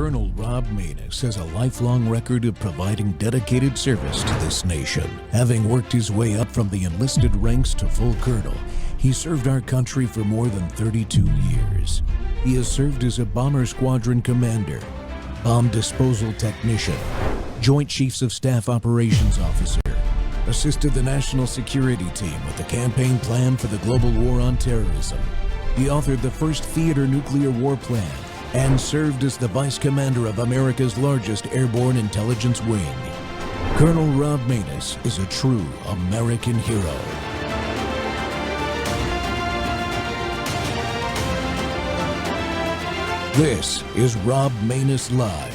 Colonel Rob Maness has a lifelong record of providing dedicated service to this nation. Having worked his way up from the enlisted ranks to full colonel, he served our country for more than 32 years. He has served as a bomber squadron commander, bomb disposal technician, Joint Chiefs of Staff Operations Officer, assisted the National Security Team with the campaign plan for the global war on terrorism. He authored the first theater nuclear war plan and served as the Vice Commander of America's largest airborne intelligence wing. Colonel Rob Maness is a true American hero. This is Rob Maness Live.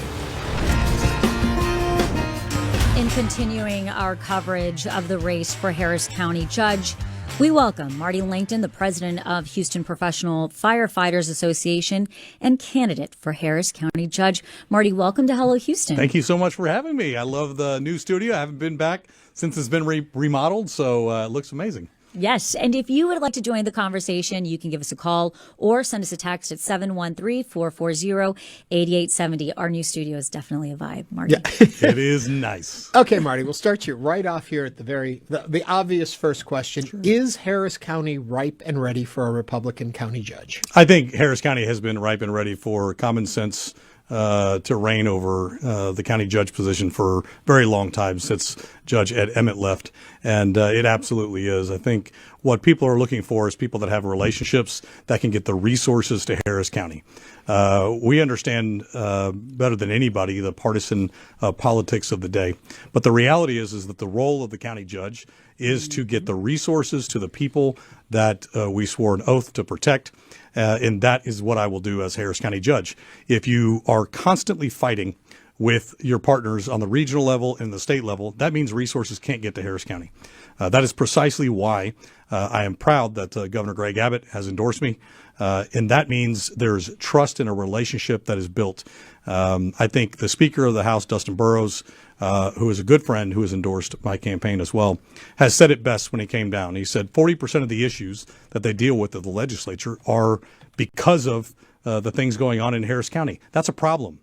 In continuing our coverage of the race for Harris County Judge, we welcome Marty Langton, the president of Houston Professional Firefighters Association and candidate for Harris County Judge. Marty, welcome to Hello Houston. Thank you so much for having me. I love the new studio. I haven't been back since it's been remodeled, so it looks amazing. Yes, and if you would like to join the conversation, you can give us a call or send us a text at 713-440-8870. Our new studio is definitely a vibe, Marty. Yeah. It is nice. Okay, Marty, we'll start you right off here at the obvious first question. Sure. Is Harris County ripe and ready for a Republican county judge? I think Harris County has been ripe and ready for common sense to reign over the county judge position for a very long time, since Judge Ed Emmett left. And it absolutely is. I think what people are looking for is people that have relationships that can get the resources to Harris County. We understand better than anybody the partisan politics of the day. But the reality is that the role of the county judge is to get the resources to the people that we swore an oath to protect. And that is what I will do as Harris County Judge. If you are constantly fighting with your partners on the regional level and the state level, that means resources can't get to Harris County. That is precisely why I am proud that Governor Greg Abbott has endorsed me. And that means there's trust in a relationship that is built. I think the Speaker of the House, Dustin Burrows, who is a good friend who has endorsed my campaign as well, has said it best when he came down. He said 40% of the issues that they deal with at the legislature are because of the things going on in Harris County. That's a problem.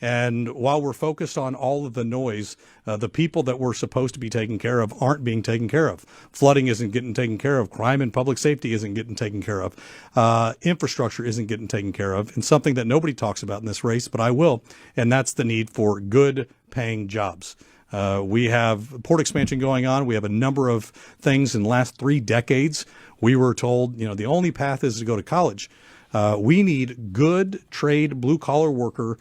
And while we're focused on all of the noise, the people that we're supposed to be taking care of aren't being taken care of. Flooding isn't getting taken care of. Crime and public safety isn't getting taken care of. Infrastructure isn't getting taken care of. And something that nobody talks about in this race, but I will, and that's the need for good paying jobs. We have port expansion going on. We have a number of things in the last 3 decades. We were told, the only path is to go to college. We need good trade, blue collar worker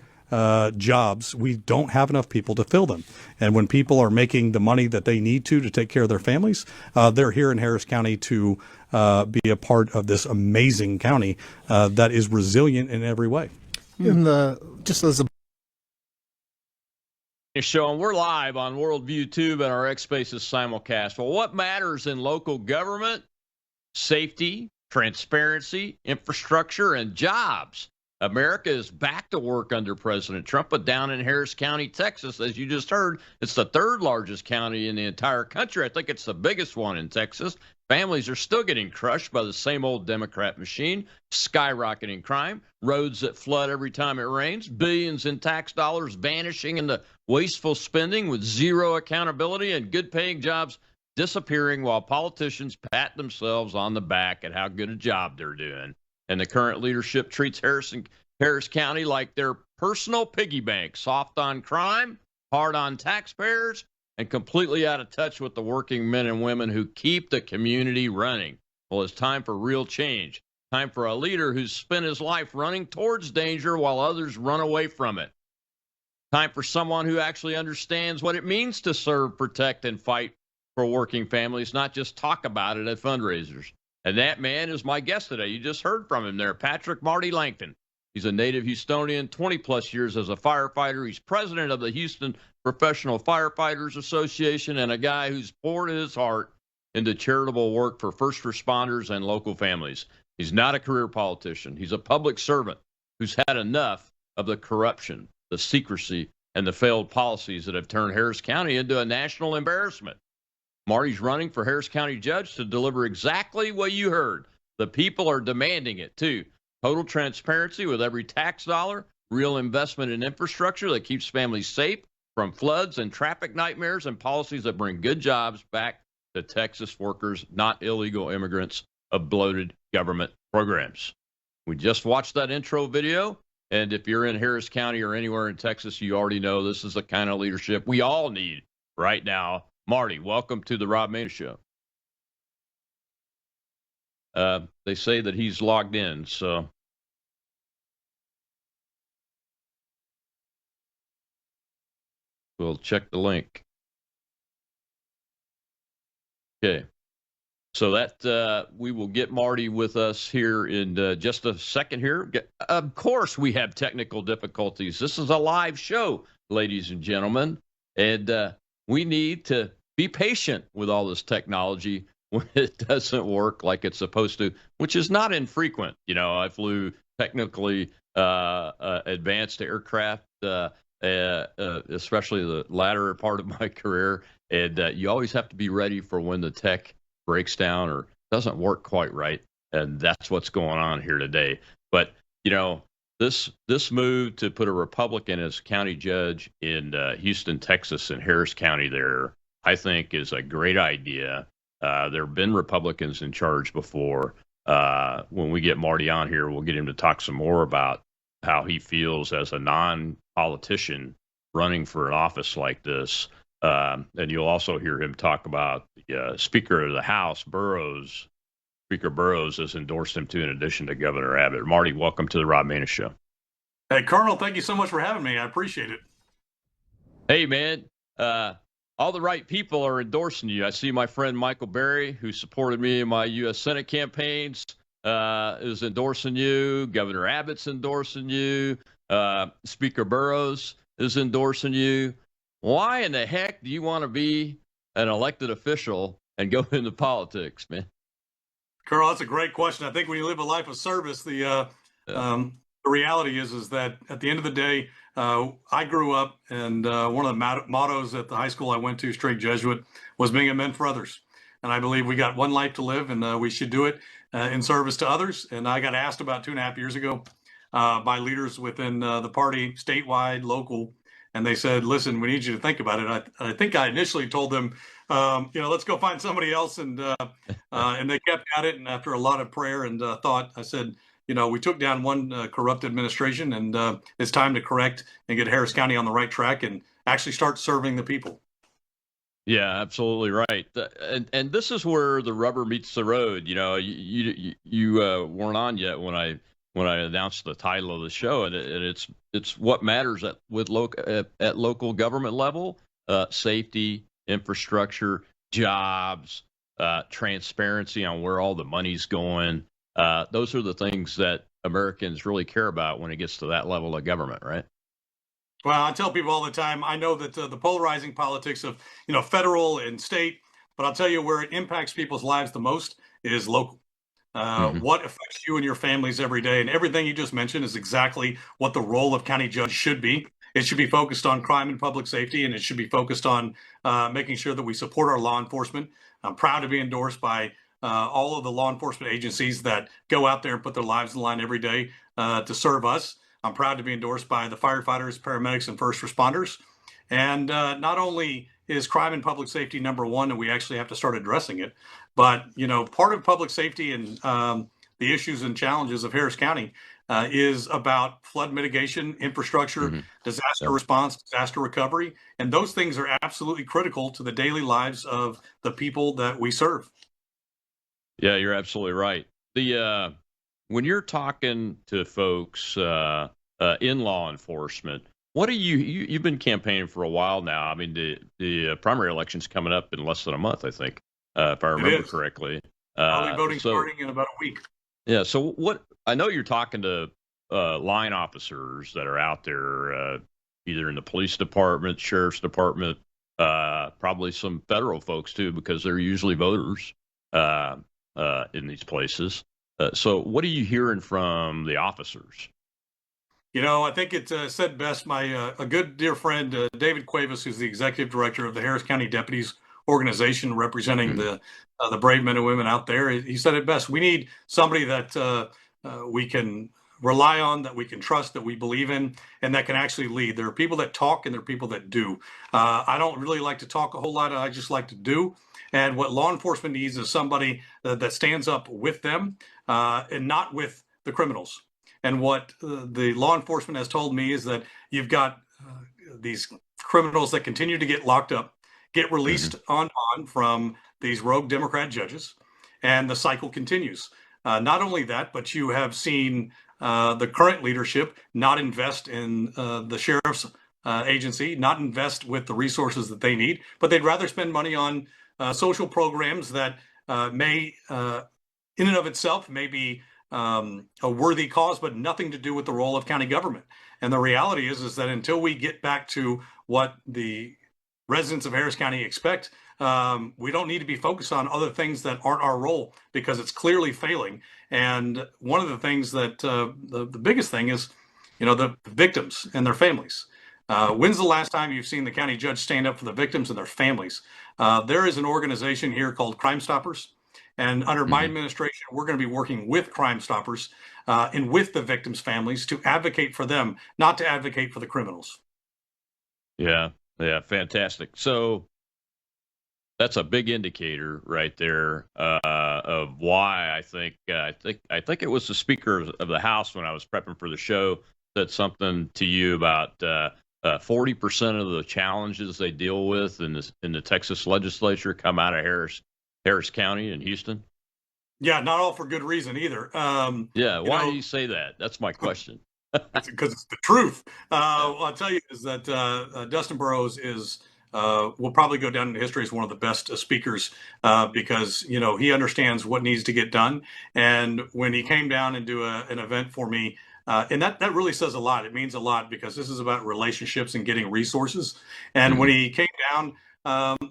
jobs. We don't have enough people to fill them. And when people are making the money that they need to take care of their families, they're here in Harris County to be a part of this amazing county that is resilient in every way. Just as a show, and we're live on Worldview Tube and our X Spaces simulcast. Well, what matters in local government? Safety, transparency, infrastructure, and jobs. America is back to work under President Trump, but down in Harris County, Texas, as you just heard, it's the 3rd largest county in the entire country. I think it's the biggest one in Texas. Families are still getting crushed by the same old Democrat machine, skyrocketing crime, roads that flood every time it rains, billions in tax dollars vanishing into wasteful spending with zero accountability, and good-paying jobs disappearing while politicians pat themselves on the back at how good a job they're doing. And the current leadership treats Harris County like their personal piggy bank, soft on crime, hard on taxpayers, and completely out of touch with the working men and women who keep the community running. Well, it's time for real change. Time for a leader who's spent his life running towards danger while others run away from it. Time for someone who actually understands what it means to serve, protect, and fight for working families, not just talk about it at fundraisers. And that man is my guest today. You just heard from him there, Patrick Marty Langton. He's a native Houstonian, 20-plus years as a firefighter. He's president of the Houston Professional Firefighters Association, and a guy who's poured his heart into charitable work for first responders and local families. He's not a career politician. He's a public servant who's had enough of the corruption, the secrecy, and the failed policies that have turned Harris County into a national embarrassment. Marty's running for Harris County Judge to deliver exactly what you heard. The people are demanding it, too. Total transparency with every tax dollar, real investment in infrastructure that keeps families safe from floods and traffic nightmares, and policies that bring good jobs back to Texas workers, not illegal immigrants of bloated government programs. We just watched that intro video, and if you're in Harris County or anywhere in Texas, you already know this is the kind of leadership we all need right now. Marty, welcome to the Rob Maness Show. They say that he's logged in, so we'll check the link. Okay. So that we will get Marty with us here in just a second here. Of course, we have technical difficulties. This is a live show, ladies and gentlemen, and we need to be patient with all this technology when it doesn't work like it's supposed to, which is not infrequent. You know, I flew technically advanced aircraft, especially the latter part of my career, and you always have to be ready for when the tech breaks down or doesn't work quite right, and that's what's going on here today. But you know, this move to put a Republican as county judge in Houston, Texas, and Harris County there, I think is a great idea. There have been Republicans in charge before. When we get Marty on here, we'll get him to talk some more about how he feels as a non-politician running for an office like this. And you'll also hear him talk about the Speaker of the House, Burrows. Speaker Burrows has endorsed him too, in addition to Governor Abbott. Marty, welcome to the Rob Maness Show. Hey, Colonel, thank you so much for having me. I appreciate it. Hey, man. All the right people are endorsing you. I see my friend Michael Berry, who supported me in my U.S. Senate campaigns, is endorsing you. Governor Abbott's endorsing you. Speaker Burrows is endorsing you. Why in the heck do you want to be an elected official and go into politics, man? Colonel, that's a great question. I think when you live a life of service, the reality is that at the end of the day, I grew up, and one of the mottos at the high school I went to, Straight Jesuit, was being a man for others. And I believe we got one life to live, and we should do it in service to others. And I got asked about 2.5 years ago by leaders within the party, statewide, local, and they said, listen, we need you to think about it. I think I initially told them, let's go find somebody else. And they kept at it. And after a lot of prayer and thought, I said, we took down one corrupt administration, and it's time to correct and get Harris County on the right track and actually start serving the people. Yeah, absolutely right. And this is where the rubber meets the road. You know, you weren't on yet when I announced the title of the show, and it's what matters at local government level: safety, infrastructure, jobs, transparency on where all the money's going. Those are the things that Americans really care about when it gets to that level of government, right? Well, I tell people all the time, I know that the polarizing politics of, federal and state, but I'll tell you where it impacts people's lives the most is local. What affects you and your families every day. And everything you just mentioned is exactly what the role of county judge should be. It should be focused on crime and public safety, and it should be focused on making sure that we support our law enforcement. I'm proud to be endorsed by all of the law enforcement agencies that go out there and put their lives on the line every day to serve us. I'm proud to be endorsed by the firefighters, paramedics, and first responders. And not only is crime and public safety number one, and we actually have to start addressing it, but, part of public safety and the issues and challenges of Harris County is about flood mitigation, infrastructure, disaster response, disaster recovery. And those things are absolutely critical to the daily lives of the people that we serve. Yeah, you're absolutely right. When you're talking to folks in law enforcement, what are you've been campaigning for a while now? I mean, the primary election's coming up in less than a month, I think, if I remember correctly. I'll be voting starting in about a week. Yeah. So I know you're talking to line officers that are out there, either in the police department, sheriff's department, probably some federal folks too, because they're usually voters in these places. So what are you hearing from the officers? I think it said best. A good dear friend, David Cuevas, who's the executive director of the Harris County Deputies Organization, representing the brave men and women out there. He said it best. We need somebody that we can rely on, that we can trust, that we believe in, and that can actually lead. There are people that talk and there are people that do. I don't really like to talk a whole lot. I just like to do. And what law enforcement needs is somebody that stands up with them and not with the criminals. And what the law enforcement has told me is that you've got these criminals that continue to get locked up, get released on from these rogue Democrat judges, and the cycle continues. Not only that, but you have seen the current leadership not invest in the sheriff's agency, not invest with the resources that they need, but they'd rather spend money on social programs that may, in and of itself, may be a worthy cause, but nothing to do with the role of county government. And the reality is that until we get back to what the residents of Harris County expect, we don't need to be focused on other things that aren't our role, because it's clearly failing. And one of the things that the biggest thing is, the victims and their families. When's the last time you've seen the county judge stand up for the victims and their families? There is an organization here called Crime Stoppers. And under my administration, we're going to be working with Crime Stoppers and with the victims' families to advocate for them, not to advocate for the criminals. Yeah, fantastic. So that's a big indicator right there of why I think it was the Speaker of the House, when I was prepping for the show, said something to you about 40% of the challenges they deal with in the Texas legislature come out of Harris County and Houston. Yeah, not all for good reason either. Why do you say that? That's my question. Because it's the truth. What I'll tell you is that Dustin Burrows will probably go down in history as one of the best speakers because he understands what needs to get done. And when he came down and do an event for me, and that really says a lot. It means a lot, because this is about relationships and getting resources. And when he came down,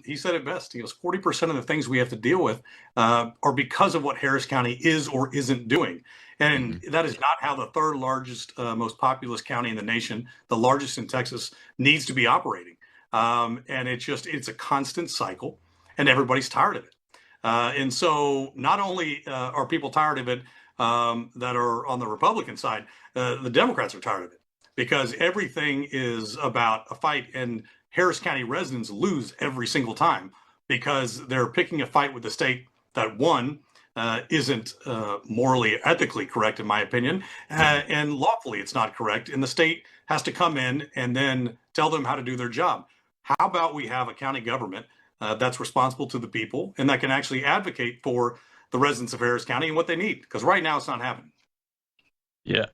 he said it best. He goes, 40% of the things we have to deal with are because of what Harris County is or isn't doing. And that is not how the third largest, most populous county in the nation, the largest in Texas, needs to be operating. And it's a constant cycle, and everybody's tired of it. And so not only are people tired of it that are on the Republican side, the Democrats are tired of it, because everything is about a fight, and Harris County residents lose every single time because they're picking a fight with the state that, one, isn't morally, ethically correct, in my opinion, and lawfully it's not correct. And the state has to come in and then tell them how to do their job. How about we have a county government that's responsible to the people and that can actually advocate for the residents of Harris County and what they need? Because right now it's not happening. Yeah.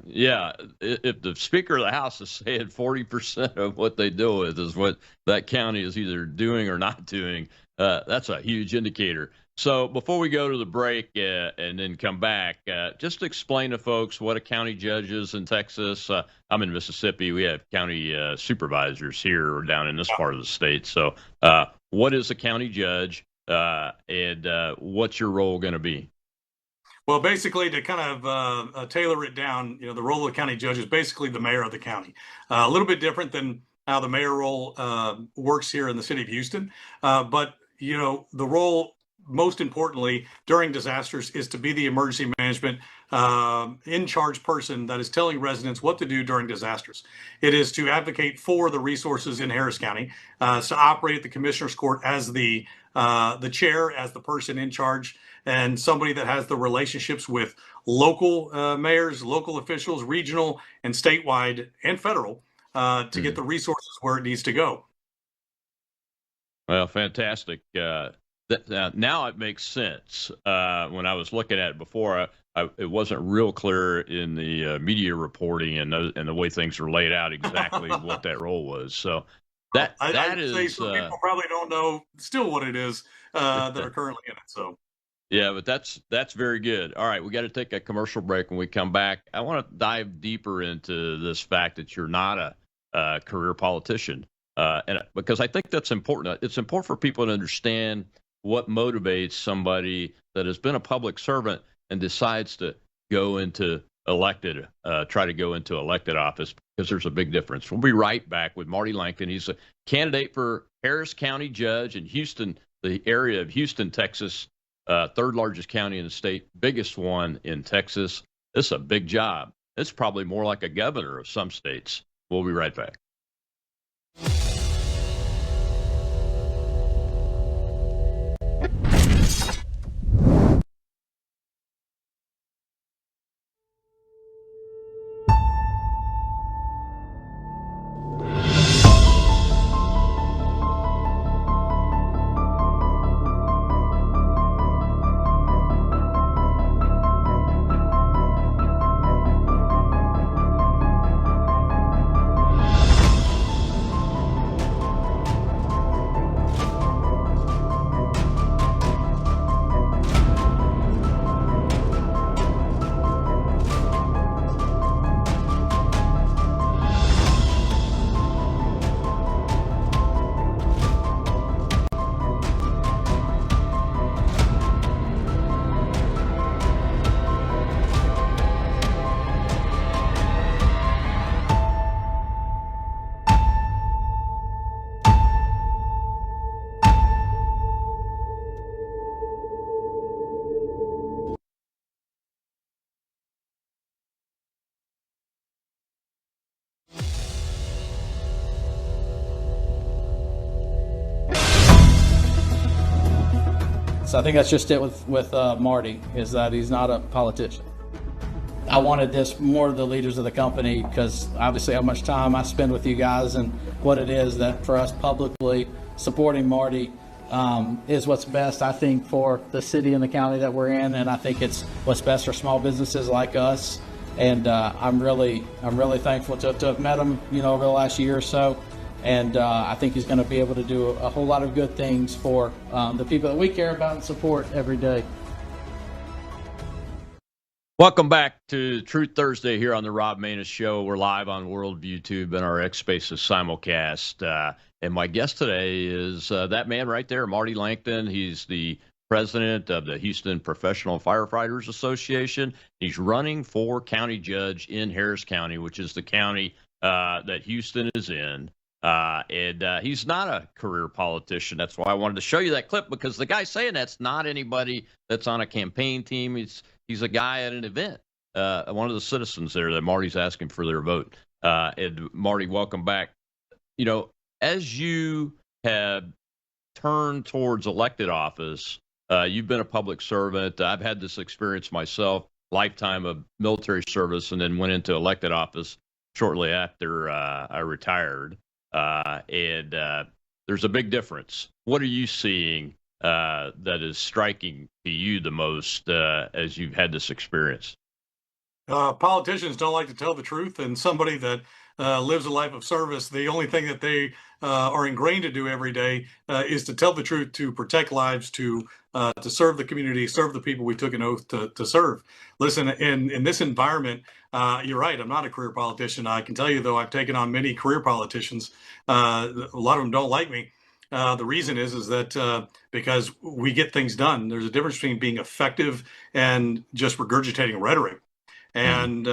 Yeah. If the Speaker of the House is saying 40% of what they deal with is what that county is either doing or not doing, that's a huge indicator. So before we go to the break and then come back, just explain to folks what a county judge is in Texas. I'm in Mississippi. We have county supervisors here or down in this part of the state. So what is a county judge and what's your role going to be? Well, basically, to kind of tailor it down, the role of the county judge is basically the mayor of the county. A little bit different than how the mayor role works here in the city of Houston. But, the role, most importantly, during disasters is to be the emergency management in charge person that is telling residents what to do during disasters. It is to advocate for the resources in Harris County, to operate at the commissioner's court as the chair, as the person in charge, and somebody that has the relationships with local mayors, local officials, regional and statewide and federal to get the resources where it needs to go. Well, fantastic. Now it makes sense. When I was looking at it before, it wasn't real clear in the media reporting and the way things are laid out exactly what that role was. So that is. Say some people probably don't know still what it is that are currently in it. So. Yeah, but that's very good. All right, we got to take a commercial break. When we come back, I want to dive deeper into this fact that you're not a career politician, and because I think that's important. It's important for people to understand what motivates somebody that has been a public servant and decides to go into try to go into elected office, because there's a big difference. We'll be right back with Marty Langton. He's a candidate for Harris County judge in Houston, the area of Houston, Texas. Third largest county in the state, biggest one in Texas. This is a big job. It's probably more like a governor of some states. We'll be right back. So I think that's just it with Marty, is that he's not a politician. I wanted this more of the leaders of the company, because obviously how much time I spend with you guys and what it is that for us publicly supporting Marty is what's best, I think, for the city and the county that we're in, and I think it's what's best for small businesses like us. And I'm really thankful to have met him, over the last year or so. And I think he's going to be able to do a whole lot of good things for the people that we care about and support every day. Welcome back to Truth Thursday here on the Rob Maness Show. We're live on Worldview Tube and our X Spaces simulcast. And my guest today is that man right there, Marty Langton. He's the president of the Houston Professional Firefighters Association. He's running for county judge in Harris County, which is the county that Houston is in. And he's not a career politician. That's why I wanted to show you that clip, because the guy saying that's not anybody that's on a campaign team. He's a guy at an event, one of the citizens there that Marty's asking for their vote. And Marty, welcome back. As you have turned towards elected office, you've been a public servant. I've had this experience myself, lifetime of military service, and then went into elected office shortly after I retired. And there's a big difference. What are you seeing that is striking to you the most as you've had this experience? Politicians don't like to tell the truth, and somebody that lives a life of service, the only thing that they are ingrained to do every day is to tell the truth, to protect lives, to serve the community, serve the people we took an oath to serve. Listen, in this environment, you're right. I'm not a career politician. I can tell you, though, I've taken on many career politicians. A lot of them don't like me. The reason is that because we get things done. There's a difference between being effective and just regurgitating rhetoric, and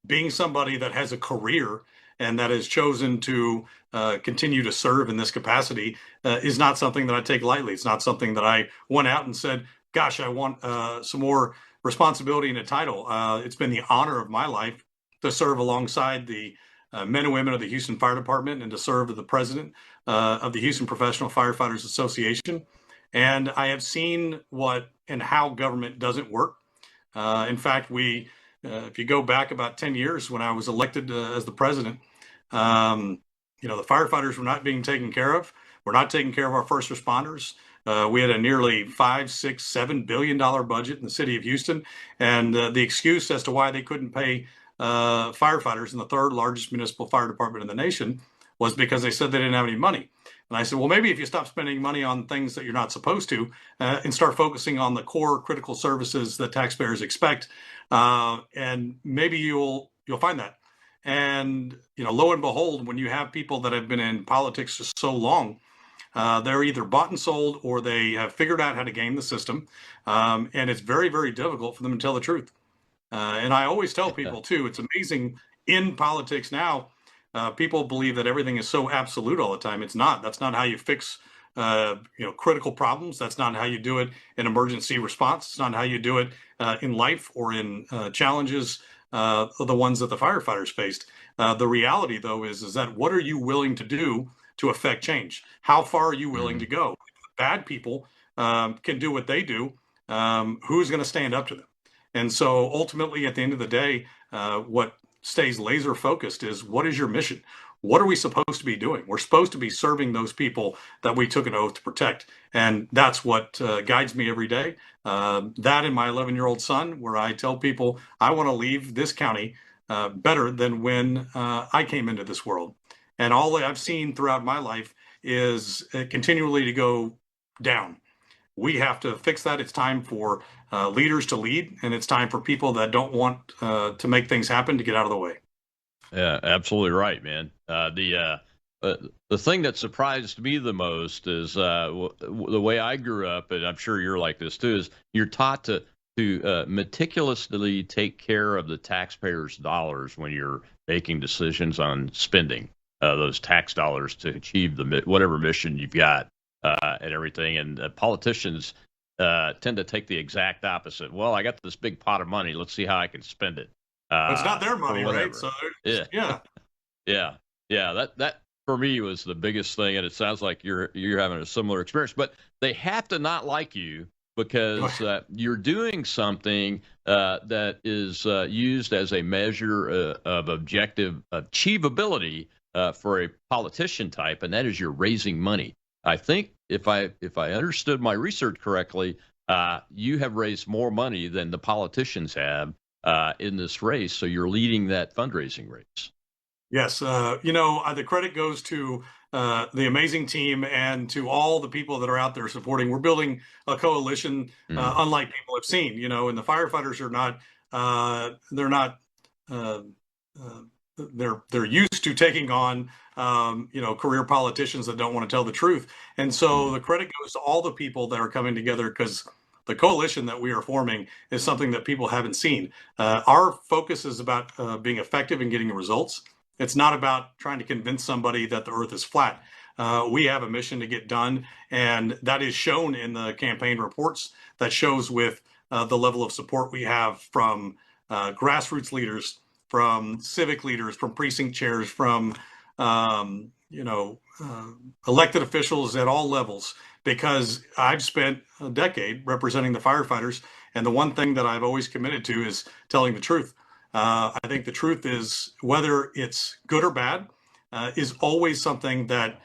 being somebody that has a career and that has chosen to continue to serve in this capacity is not something that I take lightly. It's not something that I went out and said, gosh, I want some more responsibility and a title. It's been the honor of my life to serve alongside the men and women of the Houston Fire Department and to serve as the president of the Houston Professional Firefighters Association. And I have seen what and how government doesn't work. In fact, if you go back about 10 years when I was elected as the president, the firefighters were not being taken care of. We're not taking care of our first responders. We had a nearly $5, $6, $7 billion budget in the city of Houston. And the excuse as to why they couldn't pay firefighters in the third largest municipal fire department in the nation was because they said they didn't have any money. And I said, well, maybe if you stop spending money on things that you're not supposed to and start focusing on the core critical services that taxpayers expect, and maybe you'll find that. And, lo and behold, when you have people that have been in politics for so long, they're either bought and sold or they have figured out how to game the system. And it's very, very difficult for them to tell the truth. And I always tell people, too, it's amazing in politics now. People believe that everything is so absolute all the time. It's not. That's not how you fix critical problems. That's not how you do it in emergency response. It's not how you do it in life or in challenges the ones that the firefighters faced. The reality, though, is that what are you willing to do to affect change? How far are you willing to go? If bad people can do what they do, who's going to stand up to them? And so ultimately, at the end of the day, what stays laser focused is, what is your mission? What are we supposed to be doing? We're supposed to be serving those people that we took an oath to protect. And that's what guides me every day. That and my 11-year-old son, where I tell people I want to leave this county better than when I came into this world. And all that I've seen throughout my life is continually to go down. We have to fix that. It's time for leaders to lead, and it's time for people that don't want to make things happen to get out of the way. Yeah, absolutely right, man. The thing that surprised me the most is the way I grew up, and I'm sure you're like this too, is you're taught to meticulously take care of the taxpayers' dollars when you're making decisions on spending those tax dollars to achieve whatever mission you've got and everything. And politicians tend to take the exact opposite. Well, I got this big pot of money. Let's see how I can spend it. It's not their money, right? So yeah. That for me was the biggest thing, and it sounds like you're having a similar experience. But they have to not like you because you're doing something that is used as a measure of objective achievability for a politician type, and that is you're raising money. I think if I understood my research correctly, you have raised more money than the politicians have in this race, so you're leading that fundraising race. Yes, the credit goes to the amazing team and to all the people that are out there supporting. We're building a coalition unlike people have seen, and the firefighters are not, they're used to taking on, career politicians that don't want to tell the truth. And so the credit goes to all the people that are coming together, because the coalition that we are forming is something that people haven't seen. Our focus is about being effective and getting results. It's not about trying to convince somebody that the earth is flat. We have a mission to get done, and that is shown in the campaign reports. That shows with the level of support we have from grassroots leaders, from civic leaders, from precinct chairs, from elected officials at all levels, because I've spent a decade representing the firefighters. And the one thing that I've always committed to is telling the truth. I think the truth is, whether it's good or bad, is always something that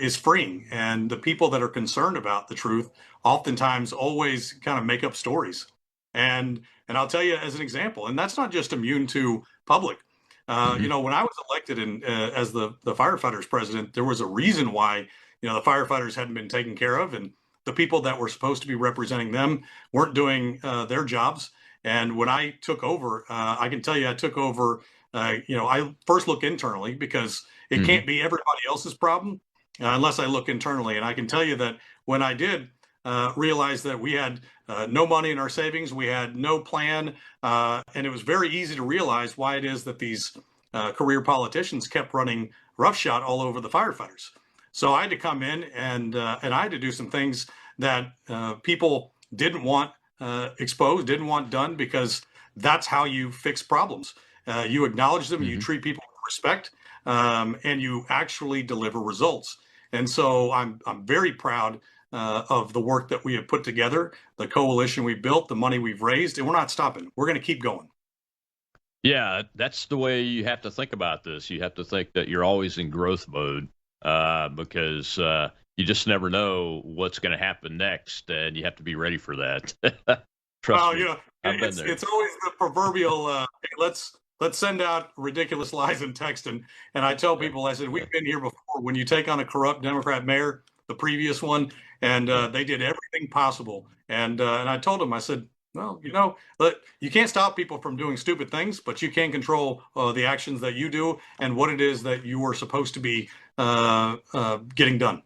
is freeing. And the people that are concerned about the truth oftentimes always kind of make up stories. And I'll tell you as an example, and that's not just immune to public. When I was elected as the firefighters president, there was a reason why the firefighters hadn't been taken care of, and the people that were supposed to be representing them weren't doing their jobs. And when I took over, I can tell you I took over, I first look internally, because it can't be everybody else's problem unless I look internally. And I can tell you that when I did realize that we had no money in our savings, we had no plan, and it was very easy to realize why it is that these career politicians kept running roughshod all over the firefighters. So I had to come in and I had to do some things that people didn't want exposed, didn't want done, because that's how you fix problems. You acknowledge them, you treat people with respect, and you actually deliver results. And so I'm very proud of the work that we have put together, the coalition we built, the money we've raised, and we're not stopping. We're going to keep going. Yeah, that's the way you have to think about this. You have to think that you're always in growth mode because you just never know what's going to happen next, and you have to be ready for that. Trust me, I've been there. It's always the proverbial, hey, let's send out ridiculous lies and text. And I tell people, I said, we've been here before. When you take on a corrupt Democrat mayor, the previous one, and they did everything possible. And I told them, I said, well, you can't stop people from doing stupid things, but you can control the actions that you do and what it is that you are supposed to be getting done.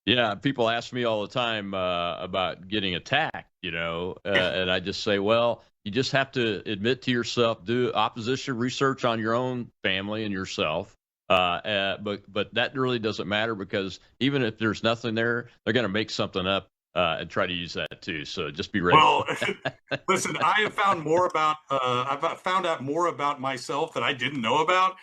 Yeah, people ask me all the time about getting attacked, and I just say, well, you just have to admit to yourself, do opposition research on your own family and yourself. But that really doesn't matter, because even if there's nothing there, they're going to make something up and try to use that too. So just be ready. Well, listen, I have found more about I've found out more about myself that I didn't know about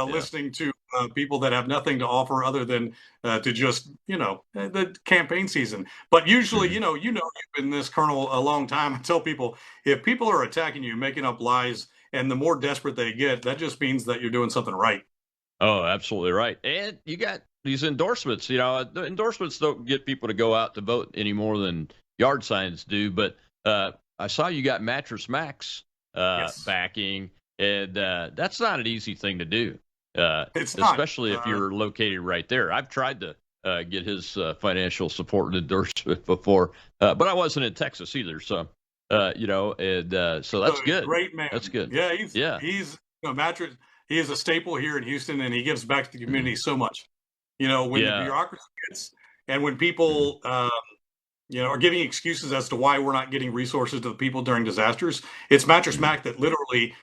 listening to people that have nothing to offer other than to just the campaign season. But usually, you've been this, Colonel, a long time. I tell people, if people are attacking you, making up lies, and the more desperate they get, that just means that you're doing something right. Oh, absolutely right. And you got these endorsements. The endorsements don't get people to go out to vote any more than yard signs do. But I saw you got Mattress Max Yes. backing, and that's not an easy thing to do. It's not. Especially if you're located right there. I've tried to get his financial support and endorsement before, but I wasn't in Texas either. So, so that's good. Great man. That's good. Yeah, he's Mattress. He is a staple here in Houston, and he gives back to the community so much. When the bureaucracy gets, and when people, are giving excuses as to why we're not getting resources to the people during disasters, it's Mattress Mac that literally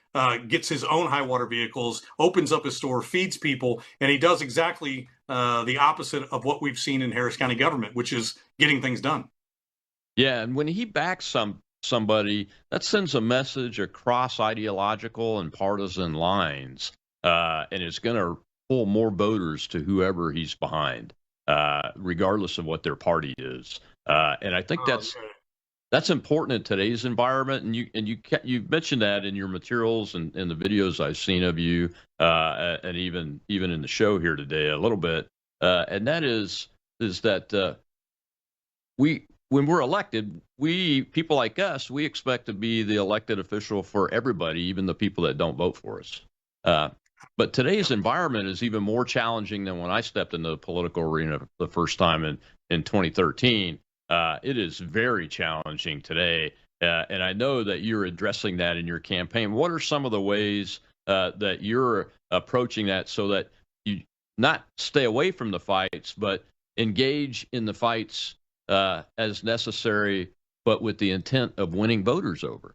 gets his own high water vehicles, opens up his store, feeds people, and he does exactly the opposite of what we've seen in Harris County government, which is getting things done. Yeah, and when he backs somebody, that sends a message across ideological and partisan lines, and it's going to pull more voters to whoever he's behind, regardless of what their party is. And I think that's important in today's environment. And you mentioned that in your materials and in the videos I've seen of you, and even in the show here today a little bit. And that is that when we're elected, people like us, we expect to be the elected official for everybody, even the people that don't vote for us. But today's environment is even more challenging than when I stepped into the political arena the first time in 2013. It is very challenging today. And I know that you're addressing that in your campaign. What are some of the ways that you're approaching that so that you not stay away from the fights, but engage in the fights as necessary, but with the intent of winning voters over?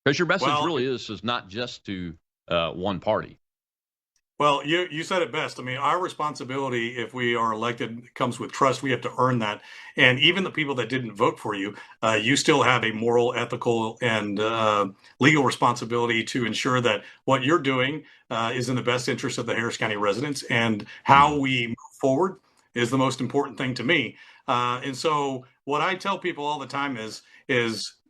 Because your message really is not just to one party. Well, you said it best. I mean, our responsibility, if we are elected, comes with trust. We have to earn that. And even the people that didn't vote for you, you still have a moral, ethical, and legal responsibility to ensure that what you're doing is in the best interest of the Harris County residents. And how we move forward is the most important thing to me. And so what I tell people all the time is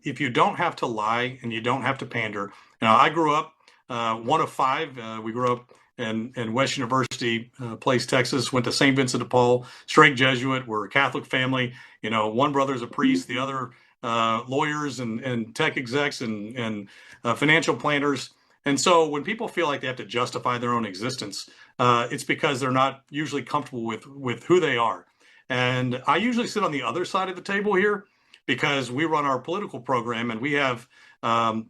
if you don't have to lie and you don't have to pander. I grew up one of five. We grew up in West University Place, Texas, went to St. Vincent de Paul, straight Jesuit. We're a Catholic family. One brother's a priest, the other lawyers and tech execs and financial planners. And so when people feel like they have to justify their own existence, it's because they're not usually comfortable with who they are. And I usually sit on the other side of the table here because we run our political program and we have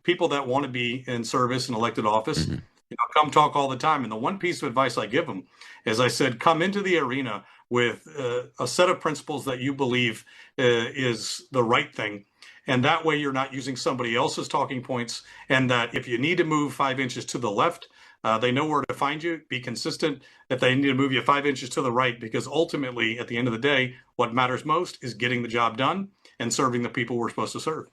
people that want to be in service and elected office. Mm-hmm. Come talk all the time. And the one piece of advice I give them is I said, come into the arena with a set of principles that you believe is the right thing. And that way you're not using somebody else's talking points. And that if you need to move 5 inches to the left, they know where to find you. Be consistent. If they need to move you 5 inches to the right, because ultimately, at the end of the day, what matters most is getting the job done and serving the people we're supposed to serve.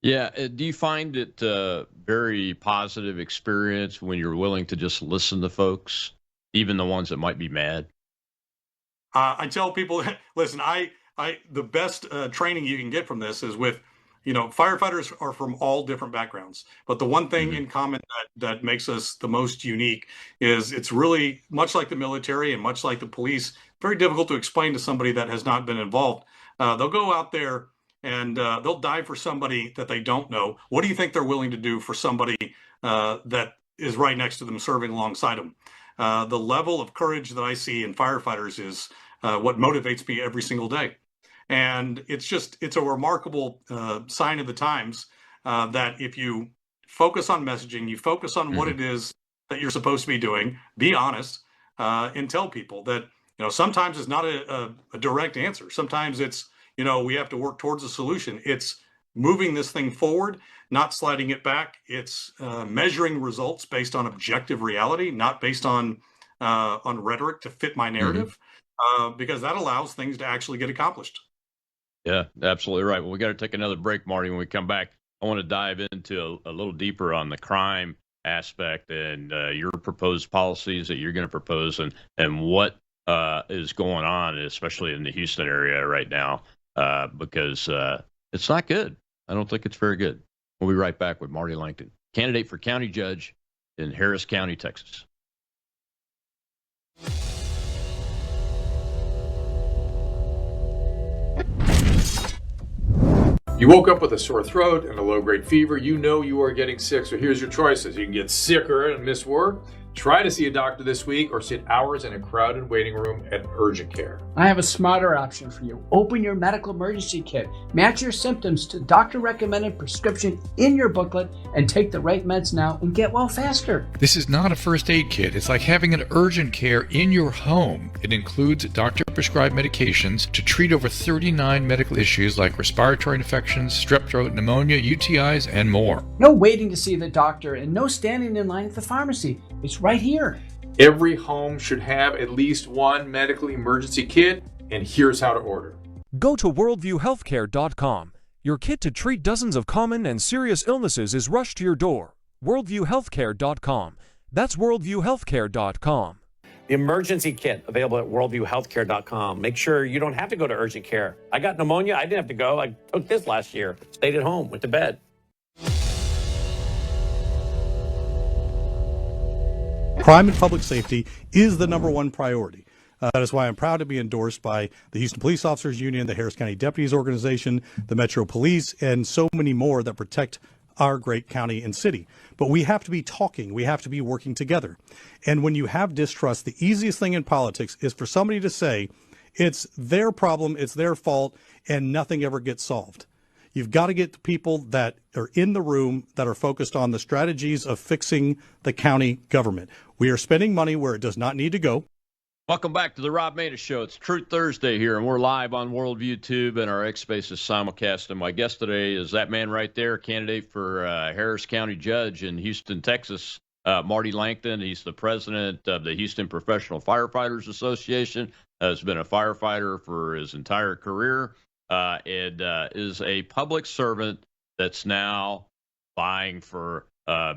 Yeah. Do you find it a very positive experience when you're willing to just listen to folks, even the ones that might be mad? I tell people, listen, the best training you can get from this is with, firefighters are from all different backgrounds, but the one thing in common that makes us the most unique is it's really much like the military and much like the police, very difficult to explain to somebody that has not been involved. They'll go out there and they'll die for somebody that they don't know. What do you think they're willing to do for somebody that is right next to them, serving alongside them? The level of courage that I see in firefighters is what motivates me every single day. And it's a remarkable sign of the times that if you focus on messaging, you focus on what it is that you're supposed to be doing, be honest, and tell people that, sometimes it's not a direct answer. Sometimes it's, we have to work towards a solution. It's moving this thing forward, not sliding it back. It's measuring results based on objective reality, not based on rhetoric to fit my narrative, because that allows things to actually get accomplished. Yeah, absolutely right. Well, we got to take another break, Marty. When we come back, I want to dive into a little deeper on the crime aspect and your proposed policies that you're going to propose and what is going on, especially in the Houston area right now, because it's not good. I don't think it's very good. We'll be right back with Marty Langton, candidate for county judge in Harris County, Texas. You woke up with a sore throat and a low-grade fever. You know you are getting sick, so here's your choices. You can get sicker and miss work. Try to see a doctor this week or sit hours in a crowded waiting room at urgent care. I have a smarter option for you. Open your medical emergency kit. Match your symptoms to doctor-recommended prescription in your booklet and take the right meds now and get well faster. This is not a first aid kit. It's like having an urgent care in your home. It includes doctor-prescribed medications to treat over 39 medical issues like respiratory infections, strep throat, pneumonia, UTIs, and more. No waiting to see the doctor and no standing in line at the pharmacy. It's right here. Every home should have at least one medical emergency kit, and here's how to order. Go to worldviewhealthcare.com. Your kit to treat dozens of common and serious illnesses is rushed to your door. worldviewhealthcare.com. That's worldviewhealthcare.com. The emergency kit available at worldviewhealthcare.com. Make sure you don't have to go to urgent care. I got pneumonia. I didn't have to go. I took this last year. Stayed at home, went to bed. Crime and public safety is the number one priority. That is why I'm proud to be endorsed by the Houston Police Officers Union, the Harris County Deputies Organization, the Metro Police, and so many more that protect our great county and city. But we have to be talking. We have to be working together. And when you have distrust, the easiest thing in politics is for somebody to say it's their problem, it's their fault, and nothing ever gets solved. You've got to get the people that are in the room that are focused on the strategies of fixing the county government. We are spending money where it does not need to go. Welcome back to the Rob Maness Show. It's Truth Thursday here, and we're live on Worldview Tube and our X Spaces simulcast. And my guest today is that man right there, candidate for Harris County Judge in Houston, Texas, Marty Langton. He's the president of the Houston Professional Firefighters Association, has been a firefighter for his entire career, and is a public servant that's now vying for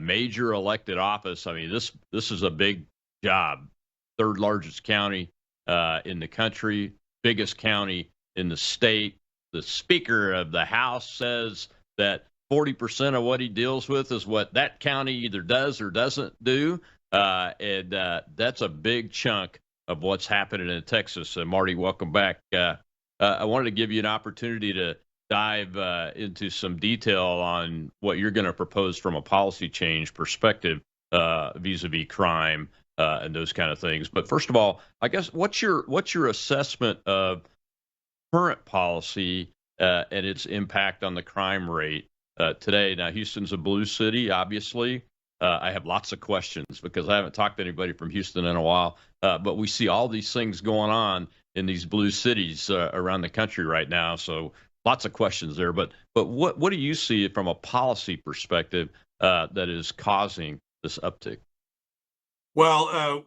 major elected office. I mean, this is a big job. Third largest county in the country, biggest county in the state. The Speaker of the House says that 40% of what he deals with is what that county either does or doesn't do. And that's a big chunk of what's happening in Texas. Marty, welcome back. I wanted to give you an opportunity to dive into some detail on what you're going to propose from a policy change perspective vis-a-vis crime. And those kind of things. But first of all, I guess what's your assessment of current policy and its impact on the crime rate today? Now, Houston's a blue city, obviously. I have lots of questions because I haven't talked to anybody from Houston in a while. But we see all these things going on in these blue cities around the country right now. So lots of questions there. But what do you see from a policy perspective that is causing this uptick? Well,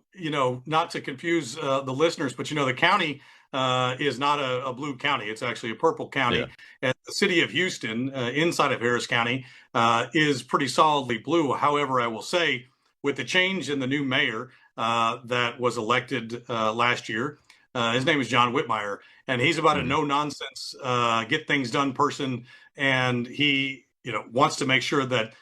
not to confuse the listeners, but, the county is not a blue county. It's actually a purple county. Yeah. And the city of Houston, inside of Harris County, is pretty solidly blue. However, I will say, with the change in the new mayor that was elected last year, his name is John Whitmire, and he's about a no-nonsense, get things done person. And he, wants to make sure that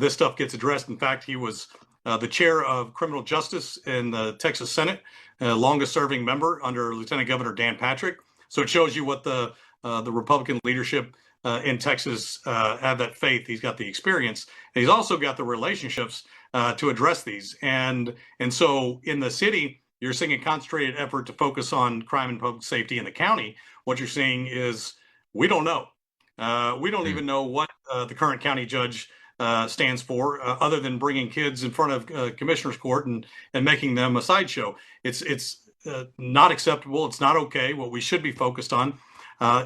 this stuff gets addressed. In fact, he was the chair of criminal justice in the Texas Senate, longest serving member under Lieutenant Governor Dan Patrick. So it shows you what the Republican leadership in Texas have that faith. He's got the experience, and he's also got the relationships to address these. And so in the city, you're seeing a concentrated effort to focus on crime and public safety. In the county, what you're seeing is we don't know. We don't even know what the current county judge stands for, other than bringing kids in front of commissioner's court and making them a sideshow. It's not acceptable. It's not okay. What we should be focused on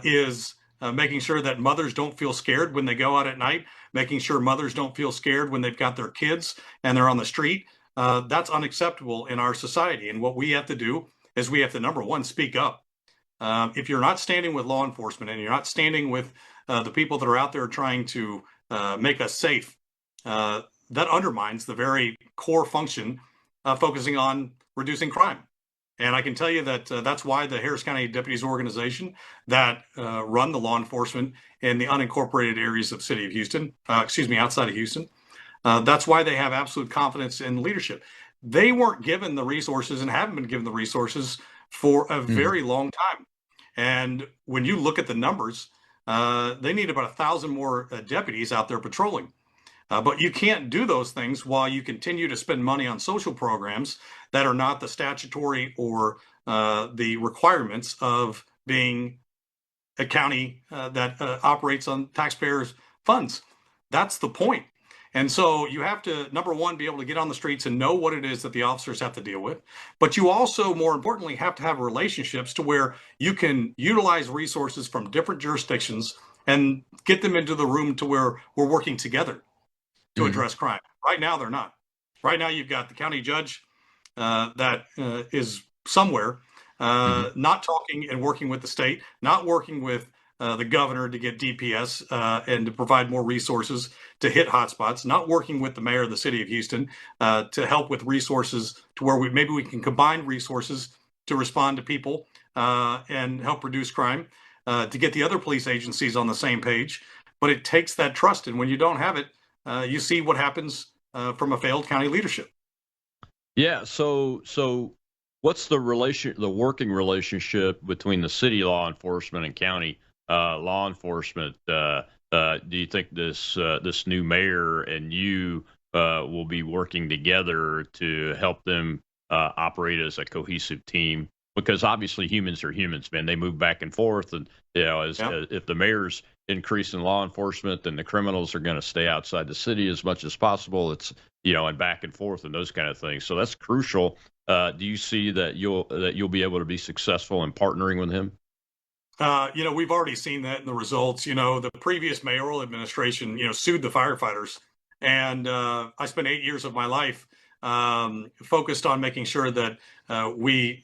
is making sure that mothers don't feel scared when they go out at night, making sure mothers don't feel scared when they've got their kids and they're on the street. That's unacceptable in our society. And what we have to do is we have to, number one, speak up. if you're not standing with law enforcement and you're not standing with the people that are out there trying to make us safe, that undermines the very core function of focusing on reducing crime. And I can tell you that that's why the Harris County Deputies Organization that run the law enforcement in the unincorporated areas of the city of Houston, outside of Houston, that's why they have absolute confidence in leadership. They weren't given the resources and haven't been given the resources for a very long time. And when you look at the numbers, they need about 1,000 more deputies out there patrolling. But you can't do those things while you continue to spend money on social programs that are not the statutory or the requirements of being a county that operates on taxpayers' funds. That's the point. And so you have to, number one, be able to get on the streets and know what it is that the officers have to deal with. But you also, more importantly, have to have relationships to where you can utilize resources from different jurisdictions and get them into the room to where we're working together to address crime. Right now, they're not. Right now, you've got the county judge that is somewhere not talking and working with the state, not working with the governor to get DPS and to provide more resources to hit hotspots, not working with the mayor of the city of Houston to help with resources to where maybe we can combine resources to respond to people and help reduce crime, to get the other police agencies on the same page. But it takes that trust. And when you don't have it, you see what happens from a failed county leadership. Yeah. So what's the working relationship between the city law enforcement and county law enforcement? Do you think this new mayor and you will be working together to help them operate as a cohesive team? Because obviously humans are humans, man. They move back and forth, and if the mayor's increasing law enforcement, then the criminals are going to stay outside the city as much as possible. It's and back and forth and those kind of things. So that's crucial. Do you see that you'll be able to be successful in partnering with him? We've already seen that in the results. The previous mayoral administration, sued the firefighters, and I spent 8 years of my life focused on making sure that we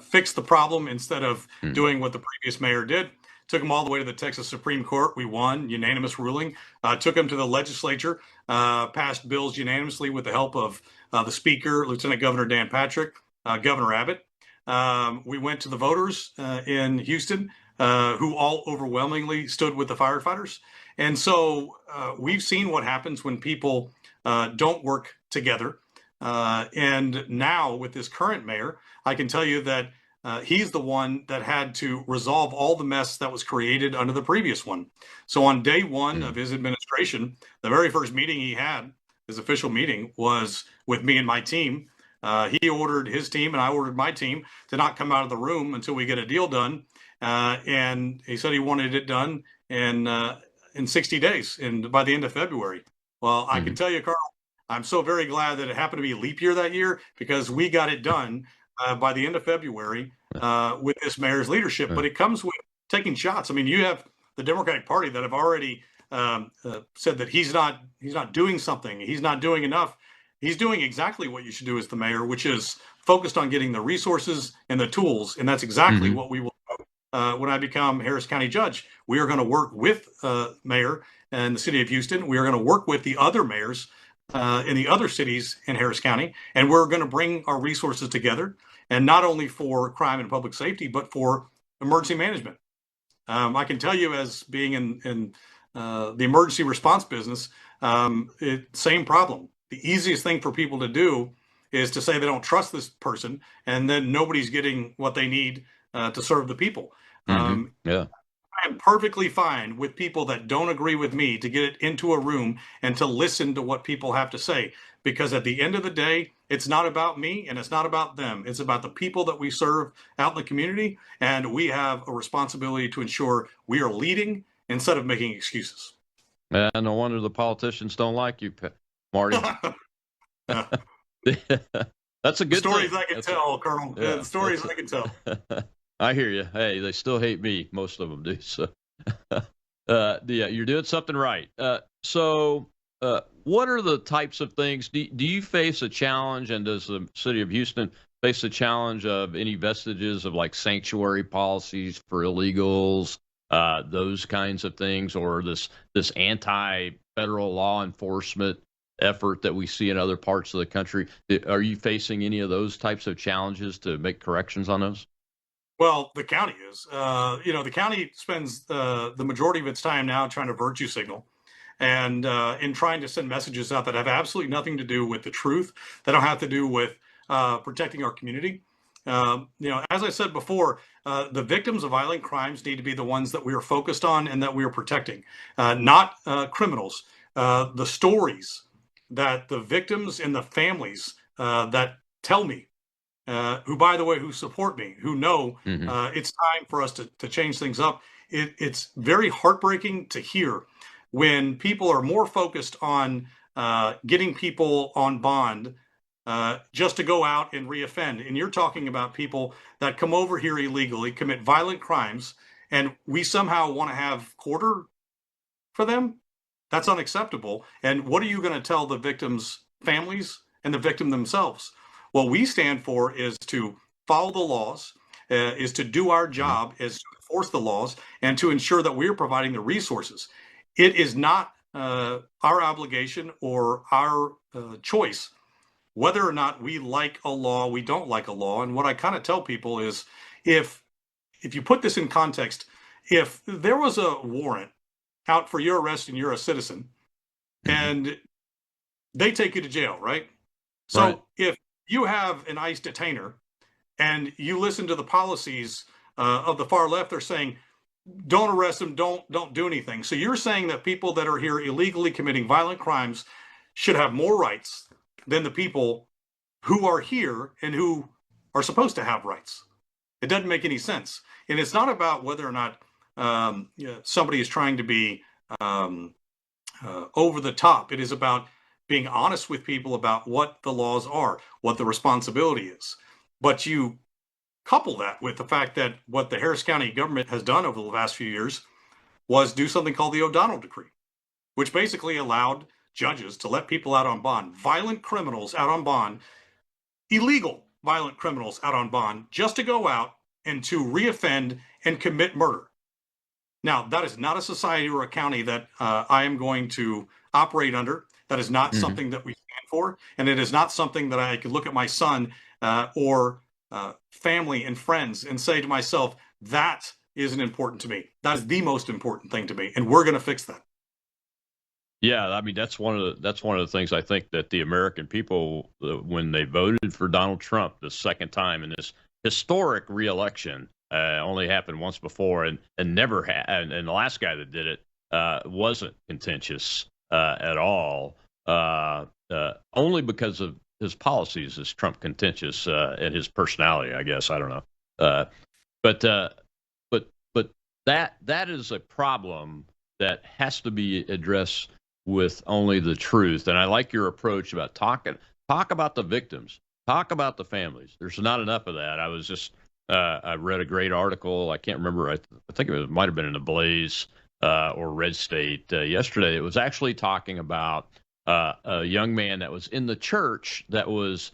fixed the problem instead of doing what the previous mayor did. Took them all the way to the Texas Supreme Court. We won, unanimous ruling. Took them to the legislature, passed bills unanimously with the help of the Speaker, Lieutenant Governor Dan Patrick, Governor Abbott. We went to the voters in Houston, who all overwhelmingly stood with the firefighters. And so we've seen what happens when people don't work together. And now with this current mayor, I can tell you that he's the one that had to resolve all the mess that was created under the previous one. So on day one of his administration, the very first meeting he had, his official meeting, was with me and my team. He ordered his team and I ordered my team to not come out of the room until we get a deal done. And he said he wanted it done in 60 days and by the end of February. Well, I can tell you, Carl, I'm so very glad that it happened to be a leap year that year, because we got it done by the end of February with this mayor's leadership. But it comes with taking shots. I mean, you have the Democratic Party that have already said that he's not doing something. He's not doing enough. He's doing exactly what you should do as the mayor, which is focused on getting the resources and the tools. And that's exactly what we will do when I become Harris County Judge. We are going to work with Mayor and the city of Houston. We are going to work with the other mayors in the other cities in Harris County, and we're going to bring our resources together, and not only for crime and public safety, but for emergency management. I can tell you, as being in the emergency response business, same problem. The easiest thing for people to do is to say they don't trust this person, and then nobody's getting what they need to serve the people. I'm perfectly fine with people that don't agree with me to get it into a room and to listen to what people have to say, because at the end of the day, it's not about me and it's not about them. It's about the people that we serve out in the community, and we have a responsibility to ensure we are leading instead of making excuses. No wonder the politicians don't like you, Marty. That's a good stories thing. I can tell, Colonel. Yeah, the stories I can tell. I hear you. Hey, they still hate me. Most of them do. So, you're doing something right. So, what are the types of things? Do you face a challenge, and does the city of Houston face the challenge of any vestiges of like sanctuary policies for illegals, those kinds of things, or this anti-federal law enforcement effort that we see in other parts of the country? Are you facing any of those types of challenges to make corrections on those? Well, the county is. The county spends the majority of its time now trying to virtue signal and in trying to send messages out that have absolutely nothing to do with the truth, that don't have to do with protecting our community. As I said before, the victims of violent crimes need to be the ones that we are focused on and that we are protecting, not criminals. The stories that the victims and the families that tell me, who, by the way, who support me, who know it's time for us to change things up. It's very heartbreaking to hear when people are more focused on getting people on bond just to go out and reoffend. And you're talking about people that come over here illegally, commit violent crimes, and we somehow want to have quarter for them? That's unacceptable. And what are you going to tell the victims' families and the victim themselves? What we stand for is to follow the laws, is to do our job, is to enforce the laws, and to ensure that we're providing the resources. It is not our obligation or our choice whether or not we like a law, we don't like a law. And what I kind of tell people is, if you put this in context, if there was a warrant out for your arrest and you're a citizen, and they take you to jail, right? So if you have an ICE detainer and you listen to the policies of the far left, they're saying, don't arrest them, don't do anything. So you're saying that people that are here illegally committing violent crimes should have more rights than the people who are here and who are supposed to have rights. It doesn't make any sense. And it's not about whether or not somebody is trying to be over the top. It is about being honest with people about what the laws are, what the responsibility is. But you couple that with the fact that what the Harris County government has done over the last few years was do something called the O'Donnell Decree, which basically allowed judges to let people out on bond, violent criminals out on bond, illegal violent criminals out on bond, just to go out and to reoffend and commit murder. Now, that is not a society or a county that I am going to operate under. That is not something that we stand for. And it is not something that I could look at my son or family and friends and say to myself, that isn't important to me. That is the most important thing to me. And we're going to fix that. Yeah, I mean, that's one of the things I think that the American people, when they voted for Donald Trump the second time in this historic reelection, only happened once before and never had. And the last guy that did it wasn't contentious at all, only because of his policies is Trump contentious and his personality, I guess. I don't know. But that is a problem that has to be addressed with only the truth. And I like your approach about talk about the victims, talk about the families. There's not enough of that. I was just I read a great article. I can't remember. I think it might have been in the Blaze or Red State yesterday. It was actually talking about a young man that was in the church that was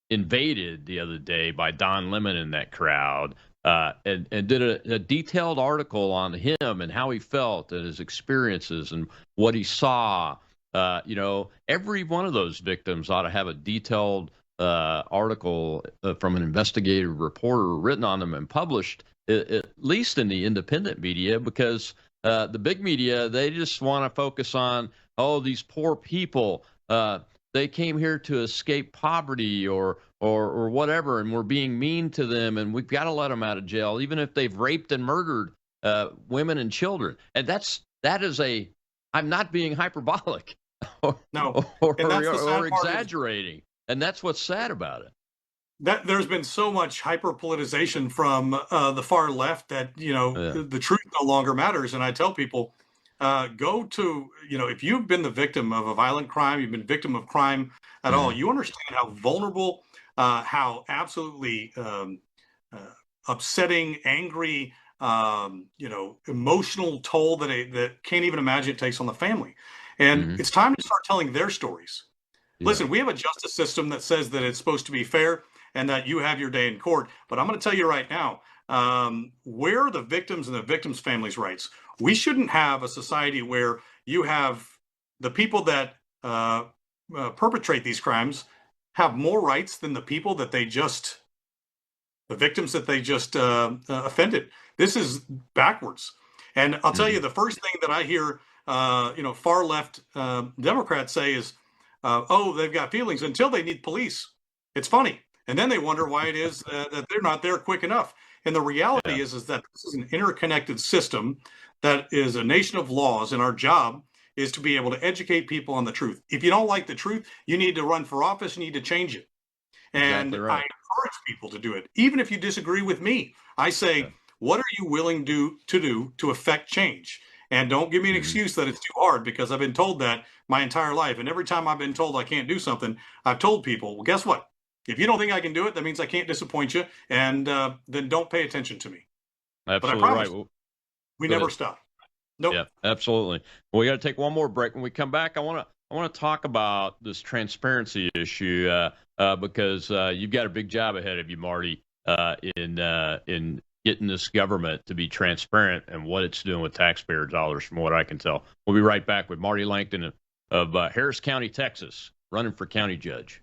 invaded the other day by Don Lemon in that crowd, and did a detailed article on him and how he felt and his experiences and what he saw. Every one of those victims ought to have a detailed article from an investigative reporter written on them and published, at least in the independent media, because the big media, they just want to focus on, these poor people, they came here to escape poverty or whatever, and we're being mean to them, and we've got to let them out of jail, even if they've raped and murdered women and children. And that is I'm not being hyperbolic or exaggerating. And that's what's sad about it. That there's been so much hyper-politicization from the far left that, the truth no longer matters. And I tell people, go to, if you've been the victim of a violent crime, you've been victim of crime at all, you understand how vulnerable, how absolutely upsetting, angry, emotional toll that can't even imagine it takes on the family. And it's time to start telling their stories. Listen, we have a justice system that says that it's supposed to be fair. and that you have your day in court. But I'm going to tell you right now, where are the victims and the victims' families' rights? We shouldn't have a society where you have the people that perpetrate these crimes have more rights than the people that the victims that they just offended. This is backwards. And I'll tell you, the first thing that I hear, far left Democrats say is, oh, they've got feelings until they need police. It's funny. And then they wonder why it is that they're not there quick enough. And the reality is that this is an interconnected system that is a nation of laws, and our job is to be able to educate people on the truth. If you don't like the truth, you need to run for office, you need to change it. And exactly right. I encourage people to do it. Even if you disagree with me, I say, what are you willing to do to affect change? And don't give me an excuse that it's too hard, because I've been told that my entire life. And every time I've been told I can't do something, I've told people, well, guess what? If you don't think I can do it, that means I can't disappoint you. And then don't pay attention to me. Absolutely but I promise right. We never stop. Nope. Yeah, absolutely. Well, we got to take one more break. When we come back, I want to talk about this transparency issue because you've got a big job ahead of you, Marty, in getting this government to be transparent and what it's doing with taxpayer dollars, from what I can tell. We'll be right back with Marty Langton of Harris County, Texas, running for county judge.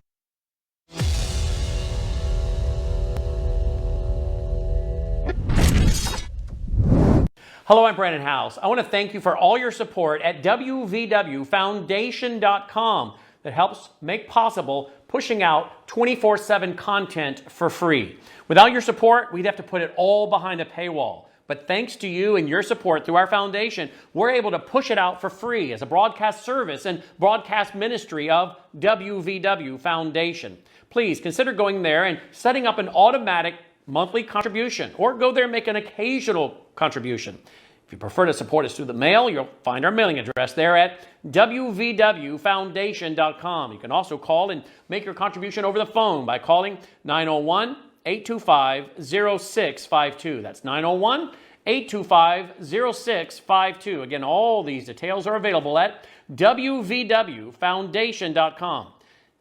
Hello, I'm Brandon House. I want to thank you for all your support at WVWFoundation.com that helps make possible pushing out 24/7 content for free. Without your support, we'd have to put it all behind a paywall. But thanks to you and your support through our foundation, we're able to push it out for free as a broadcast service and broadcast ministry of WVW Foundation. Please consider going there and setting up an automatic monthly contribution, or go there and make an occasional contribution. If you prefer to support us through the mail, you'll find our mailing address there at wvwfoundation.com. You can also call and make your contribution over the phone by calling 901-825-0652. That's 901-825-0652. Again, all these details are available at wvwfoundation.com.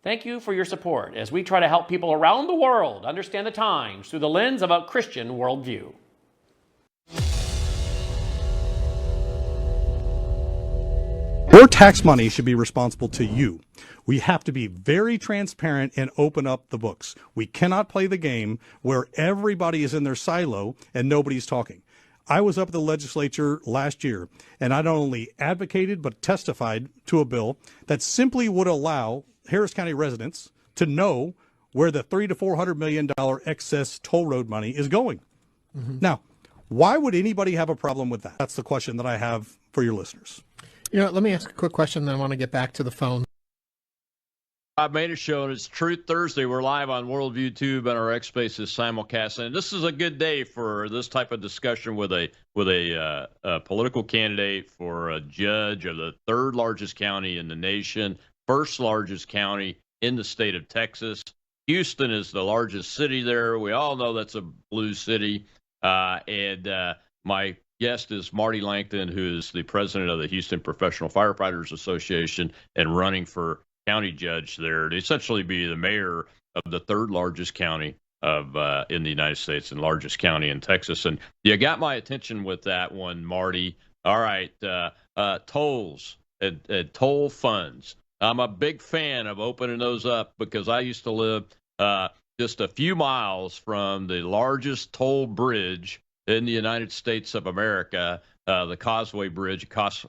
Thank you for your support as we try to help people around the world understand the times through the lens of a Christian worldview. Your tax money should be responsible to you. We have to be very transparent and open up the books. We cannot play the game where everybody is in their silo and nobody's talking. I was up at the legislature last year, and I not only advocated but testified to a bill that simply would allow Harris County residents to know where the $300 to $400 million excess toll road money is going. Mm-hmm. Now, why would anybody have a problem with that? That's the question that I have for your listeners. Let me ask a quick question, then I want to get back to the phone. I've made a show, and it's Truth Thursday. We're live on Worldview Tube and our X Spaces simulcast. And this is a good day for this type of discussion with a political candidate for a judge of the third largest county in the nation, first largest county in the state of Texas. Houston is the largest city there. We all know that's a blue city. And my guest is Marty Langton, who is the president of the Houston Professional Firefighters Association and running for county judge there to essentially be the mayor of the third largest county of in the United States and largest county in Texas. And you got my attention with that one, Marty. All right, tolls and toll funds. I'm a big fan of opening those up because I used to live just a few miles from the largest toll bridge in the United States of America, the Causeway Bridge across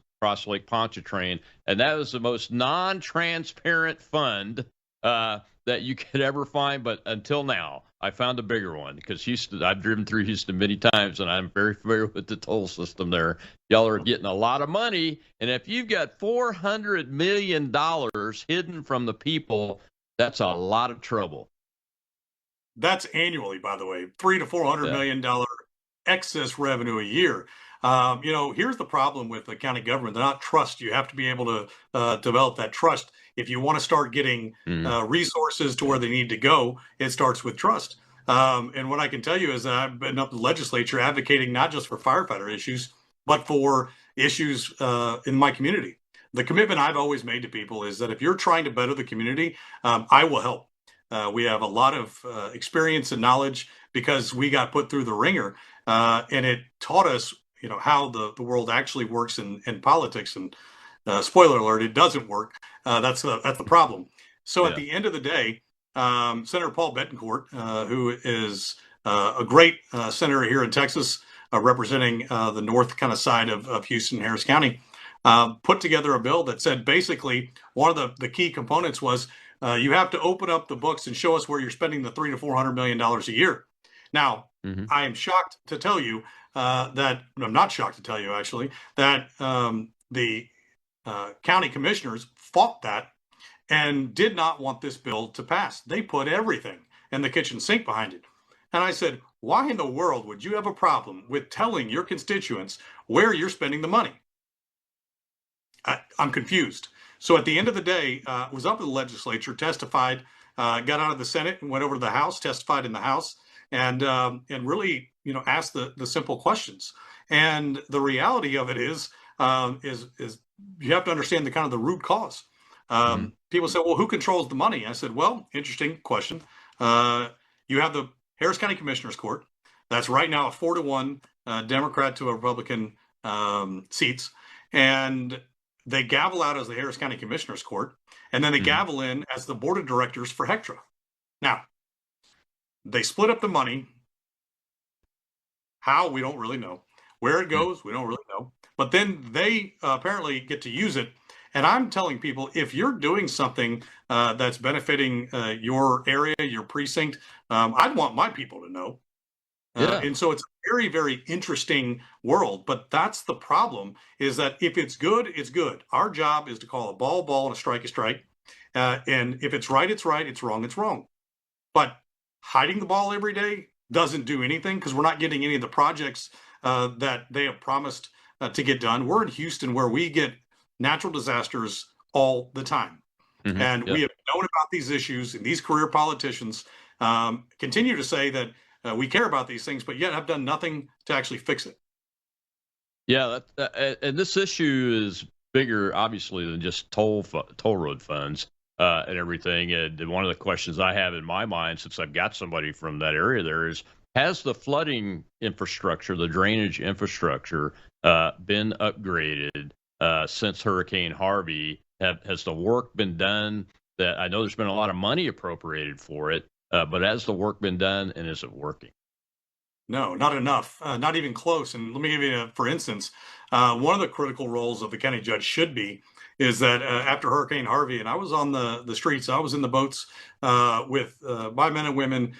Lake Pontchartrain, and that was the most non-transparent fund that you could ever find. But until now, I found a bigger one because Houston. I've driven through Houston many times, and I'm very familiar with the toll system there. Y'all are getting a lot of money, and if you've got $400 million hidden from the people, that's a lot of trouble. That's annually, by the way, $300 to $400 million excess revenue a year. Here's the problem with the county government. They're not trust. You have to be able to develop that trust. If you want to start getting resources to where they need to go, it starts with trust. And what I can tell you is that I've been up in the legislature advocating not just for firefighter issues, but for issues in my community. The commitment I've always made to people is that if you're trying to better the community, I will help. We have a lot of experience and knowledge because we got put through the ringer, and it taught us, how the world actually works in politics. And spoiler alert, it doesn't work. That's the problem. So at the end of the day, Senator Paul Bettencourt, who is a great senator here in Texas, representing the north kind of side of Houston, Harris County, put together a bill that said basically one of the key components was you have to open up the books and show us where you're spending the $300 to $400 million a year. Now, I am shocked to tell you that I'm not shocked to tell you actually that the county commissioners fought that and did not want this bill to pass. They put everything in the kitchen sink behind it. And I said, why in the world would you have a problem with telling your constituents where you're spending the money? I'm confused. So at the end of the day, was up in the legislature, testified, got out of the Senate and went over to the House, testified in the House, and really, asked the simple questions. And the reality of it is you have to understand the kind of the root cause. People say, well, who controls the money? I said, well, interesting question. You have the Harris County Commissioners Court. That's right now a 4-1 Democrat to a Republican seats. And they gavel out as the Harris County Commissioners Court. And then they gavel in as the board of directors for HECTRA. Now, they split up the money. How, we don't really know. Where it goes, we don't really know. But then they apparently get to use it. And I'm telling people, if you're doing something that's benefiting your area, your precinct, I'd want my people to know. And so it's a very, very interesting world. But that's the problem, is that if it's good, it's good. Our job is to call a ball, and a strike. And if it's right, it's right. It's wrong, it's wrong. But hiding the ball every day doesn't do anything, because we're not getting any of the projects that they have promised to get done. We're in Houston, where we get natural disasters all the time. And we have known about these issues, and these career politicians continue to say that we care about these things, but yet have done nothing to actually fix it. Yeah, and this issue is bigger, obviously, than just toll road funds and everything. And one of the questions I have in my mind, since I've got somebody from that area there, is, has the flooding infrastructure, the drainage infrastructure, been upgraded since Hurricane Harvey? Has the work been done? That I know there's been a lot of money appropriated for it, but has the work been done, and is it working? No, not enough, not even close. And let me give you, for instance, one of the critical roles of the county judge should be is that after Hurricane Harvey, and I was on the streets, I was in the boats with my men and women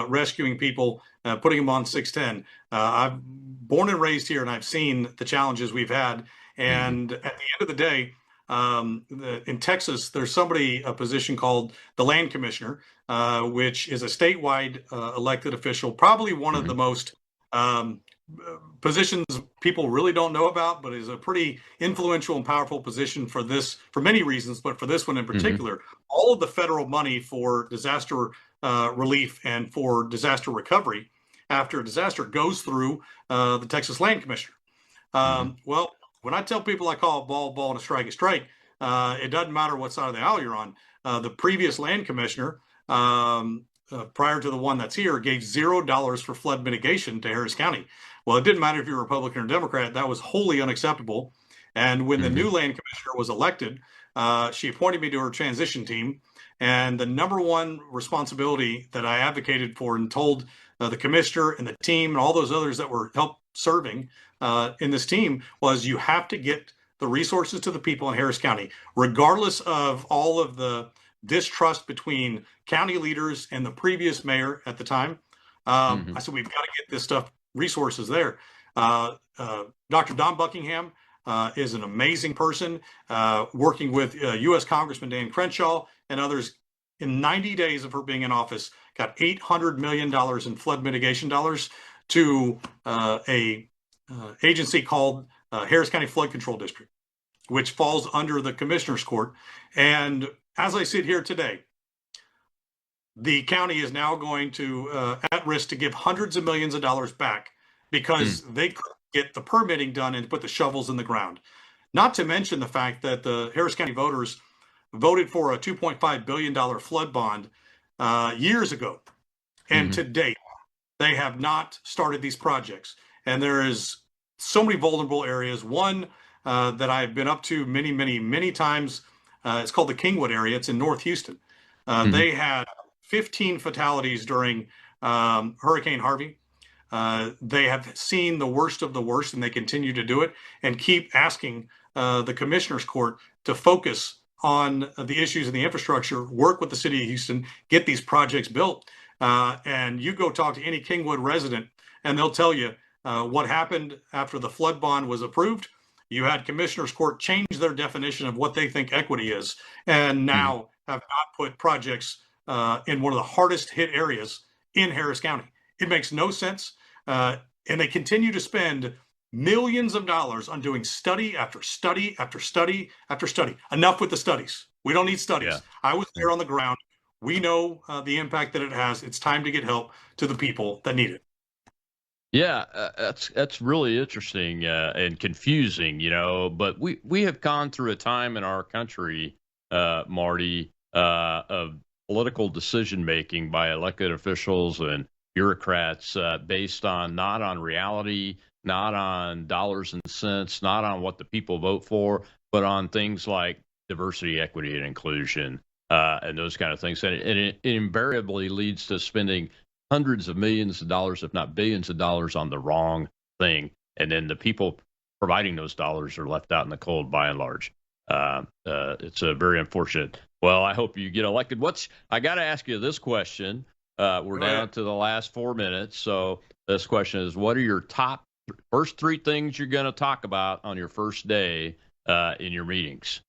rescuing people, putting them on 610. I'm born and raised here, and I've seen the challenges we've had. And at the end of the day, in Texas, there's a position called the Land Commissioner, which is a statewide elected official, probably one of the most positions people really don't know about, but is a pretty influential and powerful position for many reasons, but for this one in particular. All of the federal money for disaster relief and for disaster recovery after a disaster goes through the Texas Land Commissioner. Well, when I tell people I call a ball, and a strike, it doesn't matter what side of the aisle you're on. The previous land commissioner, prior to the one that's here, gave $0 for flood mitigation to Harris County. Well, it didn't matter if you're Republican or Democrat. That was wholly unacceptable. And when the new land commissioner was elected, she appointed me to her transition team. And the number one responsibility that I advocated for and told the commissioner and the team and all those others that were help serving in this team was, you have to get the resources to the people in Harris County, regardless of all of the distrust between county leaders and the previous mayor at the time. I said, we've got to get this stuff, resources there. Dr. Don Buckingham is an amazing person, working with U.S. Congressman Dan Crenshaw and others. In 90 days of her being in office, got $800 million in flood mitigation dollars to a agency called Harris County Flood Control District, which falls under the Commissioner's Court. And as I sit here today, the county is now going to at risk to give hundreds of millions of dollars back because they couldn't get the permitting done and put the shovels in the ground. Not to mention the fact that the Harris County voters voted for a $2.5 billion flood bond years ago. And to date, they have not started these projects. And there is so many vulnerable areas. One that I've been up to many times, it's called the Kingwood area. It's in North Houston. They had 15 fatalities during Hurricane Harvey. They have seen the worst of the worst, and they continue to do it and keep asking the Commissioner's Court to focus on the issues in the infrastructure, work with the city of Houston, get these projects built. And you go talk to any Kingwood resident, and they'll tell you what happened after the flood bond was approved. You had Commissioner's Court change their definition of what they think equity is, and now have not put projects in one of the hardest hit areas in Harris County. It makes no sense. And they continue to spend millions of dollars on doing study after study after study after study. Enough with the studies. We don't need studies. Yeah. I was there on the ground. We know the impact that it has. It's time to get help to the people that need it. Yeah, that's really interesting and confusing, but we have gone through a time in our country, Marty, of political decision making by elected officials and bureaucrats based on not on reality, not on dollars and cents, not on what the people vote for, but on things like diversity, equity, and inclusion and those kind of things. And it invariably leads to spending hundreds of millions of dollars, if not billions of dollars, on the wrong thing. And then the people providing those dollars are left out in the cold by and large. It's very unfortunate. Well, I hope you get elected. I got to ask you this question. We're down to the last 4 minutes. So this question is, what are your first three things you're going to talk about on your first day in your meetings?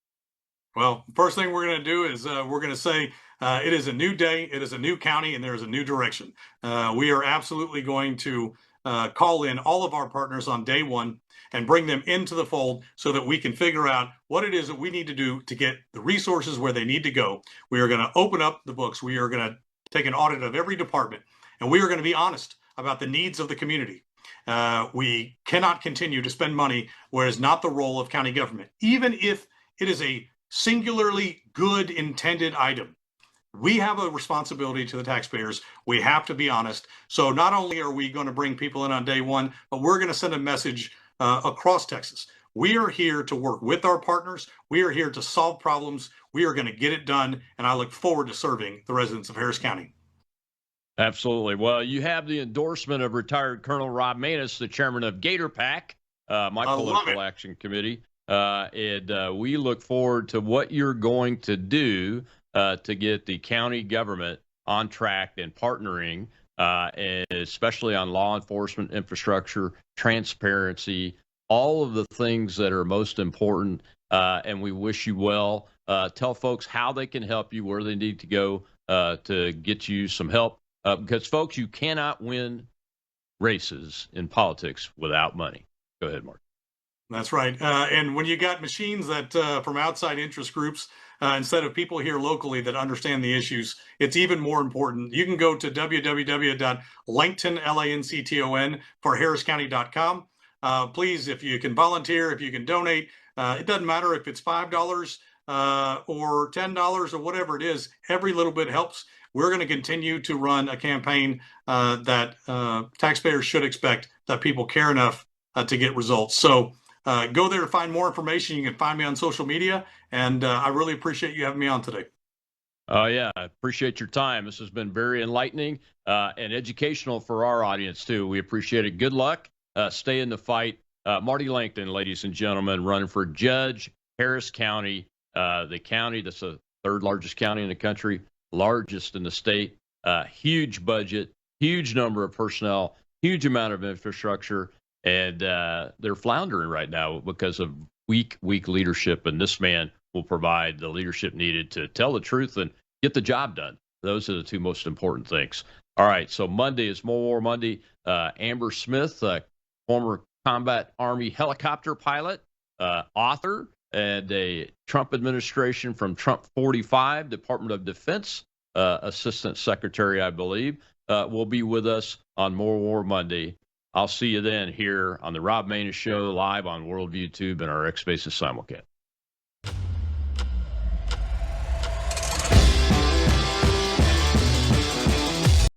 Well, first thing we're going to do is we're going to say it is a new day, it is a new county, and there is a new direction. We are absolutely going to call in all of our partners on day one and bring them into the fold so that we can figure out what it is that we need to do to get the resources where they need to go. We are going to open up the books. We are going to take an audit of every department, and we are going to be honest about the needs of the community. We cannot continue to spend money where it's not the role of county government, even if it is a singularly good intended item. We have a responsibility to the taxpayers. We have to be honest. So not only are we going to bring people in on day one, but we're going to send a message across Texas. We are here to work with our partners. We are here to solve problems. We are going to get it done. And I look forward to serving the residents of Harris County. Absolutely. Well, you have the endorsement of retired Colonel Rob Maness, the chairman of Gator PAC, my political action committee. And we look forward to what you're going to do to get the county government on track and partnering, and especially on law enforcement, infrastructure, transparency, all of the things that are most important. And we wish you well. Tell folks how they can help you, where they need to go to get you some help. Because, folks, you cannot win races in politics without money. Go ahead, Mark. That's right. And when you got machines that from outside interest groups, instead of people here locally that understand the issues, it's even more important. You can go to www.lancton, L-A-N-C-T-O-N, for harriscounty.com. Please, if you can volunteer, if you can donate, it doesn't matter if it's $5 or $10 or whatever it is. Every little bit helps. We're going to continue to run a campaign that taxpayers should expect, that people care enough to get results. So go there to find more information. You can find me on social media, and I really appreciate you having me on today. Oh, yeah. I appreciate your time. This has been very enlightening and educational for our audience, too. We appreciate it. Good luck. Stay in the fight. Marty Langton, ladies and gentlemen, running for Judge, Harris County, the county that's the third largest county in the country, largest in the state, huge budget, huge number of personnel, huge amount of infrastructure. And they're floundering right now because of weak leadership. And this man will provide the leadership needed to tell the truth and get the job done. Those are the two most important things. All right. So Monday is More War Monday. Amber Smith, former combat Army helicopter pilot, author, and a Trump administration from Trump 45, Department of Defense, Assistant Secretary, I believe, will be with us on More War Monday. I'll see you then here on the Rob Maness Show, live on Worldview Tube and our X Spaces simulcast.